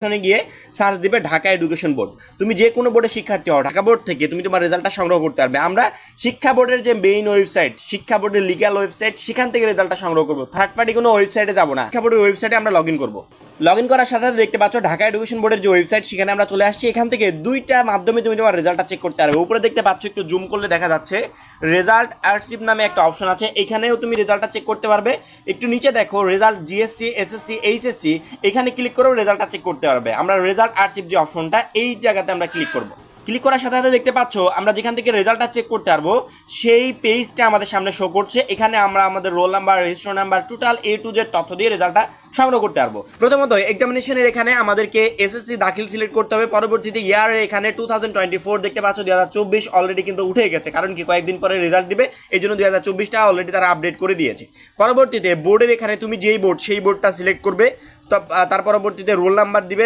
ওখানে গিয়ে সার্চ দিবে ঢাকা এডুকেশন বোর্ড। তুমি যে কোনো বোর্ডের শিক্ষার্থী হও, ঢাকা বোর্ড থেকে তুমি তোমার রেজাল্টটা সংগ্রহ করতে পারবে। আমরা শিক্ষা বোর্ডের যে মেইন ওয়েবসাইট, শিক্ষা বোর্ডের লিগ্যাল ওয়েবসাইট, সেখান থেকে রেজাল্টটা সংগ্রহ করবো। থার্ড পার্টি কোনো ওয়েবসাইটে যাবো না, শিক্ষা বোর্ডের ওয়েবসাইটে আমরা লগ ইন করবো। লগ ইন করার সাথে সাথে দেখতে পাচ্ছ ঢাকা এডুকেশন বোর্ডের যে ওয়েবসাইট, সেখানে আমরা চলে আসছি। এখান থেকে দুইটা মাধ্যমে তুমি তোমার রেজাল্টটা চেক করতে পারবে। উপরে দেখতে পাচ্ছ, একটু জুম করলে দেখা যাচ্ছে রেজাল্ট আর্টশিপ নামে একটা অপশন আছে, এখানেও তুমি রেজাল্টটা চেক করতে পারবে। একটু নিচে দেখো রেজাল্ট জিএসসি, এসএসসি, এইচএসসি, এখানে ক্লিক করেও রেজাল্টটা চেক করতে পারবে। আমরা রেজাল্ট আর্টশিপ যে অপশনটা, এই জায়গাতে আমরা ক্লিক করবো। ক্লিক করার সাথে সাথে দেখতে পাচ্ছ আমরা যেখান থেকে রেজাল্টটা চেক করতে পারবো সেই পেজটা আমাদের সামনে শো করছে। এখানে আমরা আমাদের roll number, registration number, total A to Z তথ্য দিয়ে রেজাল্টটা সংগ্রহ করতে পারবো। প্রথমত এক্সামিনেশনের এখানে আমাদেরকে এসএসসি দাখিল সিলেক্ট করতে হবে। পরবর্তীতে ইয়ারে এখানে 2024 দেখতে পাচ্ছ, 2024 অলরেডি কিন্তু উঠে গেছে, কারণ কি কয়েকদিন পরে রেজাল্ট দিবে, এই জন্য 2024টা অলরেডি তারা আপডেট করে দিয়েছে। পরবর্তীতে বোর্ডের এখানে তুমি যেই বোর্ড, সেই বোর্ডটা সিলেক্ট করবে। তার পরবর্তীতে রোল নাম্বার দিবে,